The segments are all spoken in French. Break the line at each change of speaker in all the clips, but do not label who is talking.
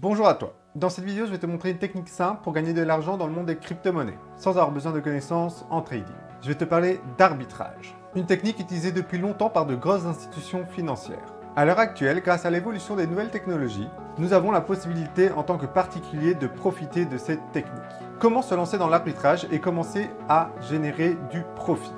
Bonjour à toi. Dans cette vidéo, je vais te montrer une technique simple pour gagner de l'argent dans le monde des crypto-monnaies, sans avoir besoin de connaissances en trading. Je vais te parler d'arbitrage, une technique utilisée depuis longtemps par de grosses institutions financières. À l'heure actuelle, grâce à l'évolution des nouvelles technologies, nous avons la possibilité en tant que particulier de profiter de cette technique. Comment se lancer dans l'arbitrage et commencer à générer du profit?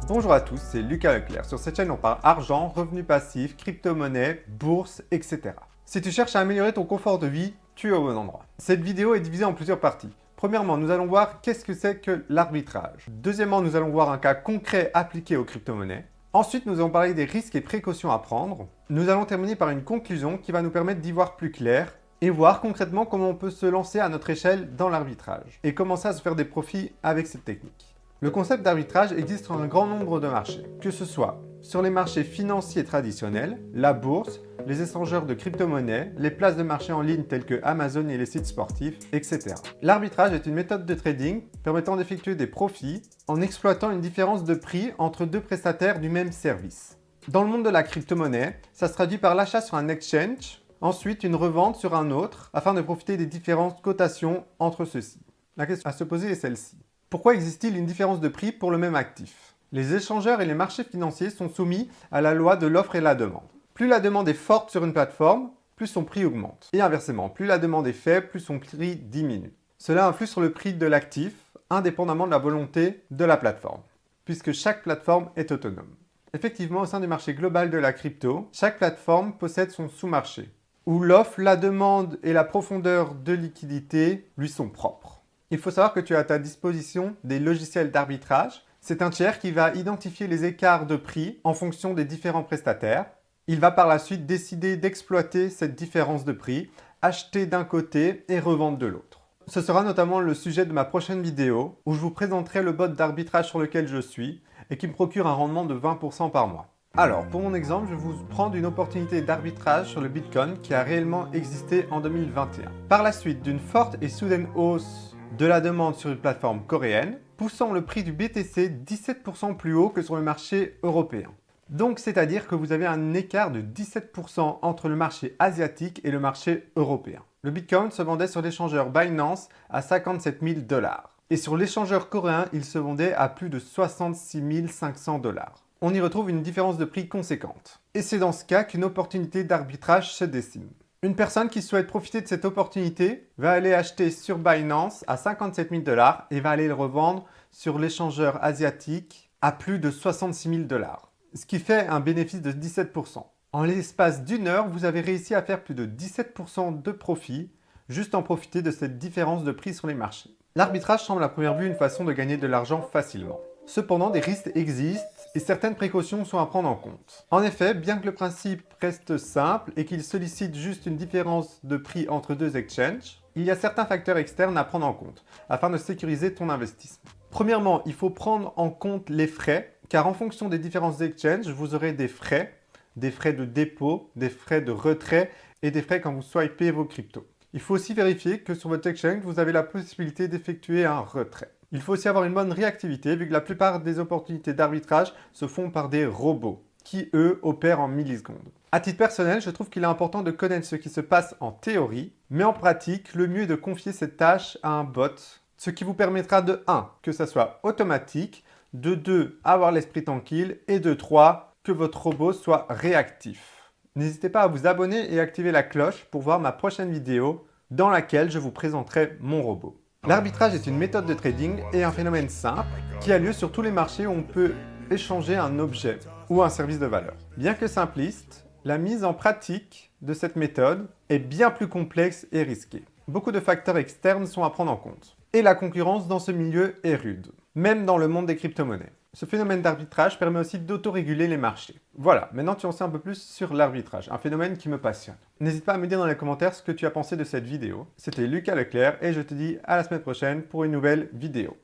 Bonjour à tous, c'est Lucas Leclerc. Sur cette chaîne, on parle argent, revenus passifs, crypto-monnaie, bourse, etc. Si tu cherches à améliorer ton confort de vie, tu es au bon endroit. Cette vidéo est divisée en plusieurs parties. Premièrement, nous allons voir qu'est-ce que c'est que l'arbitrage. Deuxièmement, nous allons voir un cas concret appliqué aux crypto-monnaies. Ensuite, nous allons parler des risques et précautions à prendre. Nous allons terminer par une conclusion qui va nous permettre d'y voir plus clair et voir concrètement comment on peut se lancer à notre échelle dans l'arbitrage et commencer à se faire des profits avec cette technique. Le concept d'arbitrage existe sur un grand nombre de marchés, que ce soit sur les marchés financiers traditionnels, la bourse, les échangeurs de crypto-monnaies, les places de marché en ligne telles que Amazon et les sites sportifs, etc. L'arbitrage est une méthode de trading permettant d'effectuer des profits en exploitant une différence de prix entre deux prestataires du même service. Dans le monde de la crypto-monnaie, ça se traduit par l'achat sur un exchange, ensuite une revente sur un autre, afin de profiter des différentes cotations entre ceux-ci. La question à se poser est celle-ci. Pourquoi existe-t-il une différence de prix pour le même actif? Les échangeurs et les marchés financiers sont soumis à la loi de l'offre et la demande. Plus la demande est forte sur une plateforme, plus son prix augmente. Et inversement, plus la demande est faible, plus son prix diminue. Cela influe sur le prix de l'actif, indépendamment de la volonté de la plateforme, puisque chaque plateforme est autonome. Effectivement, au sein du marché global de la crypto, chaque plateforme possède son sous-marché, où l'offre, la demande et la profondeur de liquidité lui sont propres. Il faut savoir que tu as à ta disposition des logiciels d'arbitrage. C'est un tiers qui va identifier les écarts de prix en fonction des différents prestataires. Il va par la suite décider d'exploiter cette différence de prix, acheter d'un côté et revendre de l'autre. Ce sera notamment le sujet de ma prochaine vidéo où je vous présenterai le bot d'arbitrage sur lequel je suis et qui me procure un rendement de 20% par mois. Alors, pour mon exemple, je vais vous prendre une opportunité d'arbitrage sur le Bitcoin qui a réellement existé en 2021. Par la suite d'une forte et soudaine hausse de la demande sur une plateforme coréenne, poussant le prix du BTC 17% plus haut que sur le marché européen. Donc, c'est-à-dire que vous avez un écart de 17% entre le marché asiatique et le marché européen. Le Bitcoin se vendait sur l'échangeur Binance à 57 000 $. Et sur l'échangeur coréen, il se vendait à plus de 66 500 $. On y retrouve une différence de prix conséquente. Et c'est dans ce cas qu'une opportunité d'arbitrage se dessine. Une personne qui souhaite profiter de cette opportunité va aller acheter sur Binance à 57 000 $ et va aller le revendre sur l'échangeur asiatique à plus de 66 000 $, ce qui fait un bénéfice de 17%. En l'espace d'une heure, vous avez réussi à faire plus de 17% de profit, juste en profiter de cette différence de prix sur les marchés. L'arbitrage semble à première vue une façon de gagner de l'argent facilement. Cependant, des risques existent et certaines précautions sont à prendre en compte. En effet, bien que le principe reste simple et qu'il sollicite juste une différence de prix entre deux exchanges, il y a certains facteurs externes à prendre en compte afin de sécuriser ton investissement. Premièrement, il faut prendre en compte les frais, car en fonction des différents exchanges, vous aurez des frais de dépôt, des frais de retrait et des frais quand vous swipez vos cryptos. Il faut aussi vérifier que sur votre exchange, vous avez la possibilité d'effectuer un retrait. Il faut aussi avoir une bonne réactivité vu que la plupart des opportunités d'arbitrage se font par des robots qui, eux, opèrent en millisecondes. À titre personnel, je trouve qu'il est important de connaître ce qui se passe en théorie, mais en pratique, le mieux est de confier cette tâche à un bot, ce qui vous permettra de 1. Que ça soit automatique, de 2. Avoir l'esprit tranquille et de 3. Que votre robot soit réactif. N'hésitez pas à vous abonner et activer la cloche pour voir ma prochaine vidéo dans laquelle je vous présenterai mon robot. L'arbitrage est une méthode de trading et un phénomène simple qui a lieu sur tous les marchés où on peut échanger un objet ou un service de valeur. Bien que simpliste, la mise en pratique de cette méthode est bien plus complexe et risquée. Beaucoup de facteurs externes sont à prendre en compte. Et la concurrence dans ce milieu est rude, même dans le monde des crypto-monnaies. Ce phénomène d'arbitrage permet aussi d'autoréguler les marchés. Voilà, maintenant tu en sais un peu plus sur l'arbitrage, un phénomène qui me passionne. N'hésite pas à me dire dans les commentaires ce que tu as pensé de cette vidéo. C'était Lucas Leclerc et je te dis à la semaine prochaine pour une nouvelle vidéo.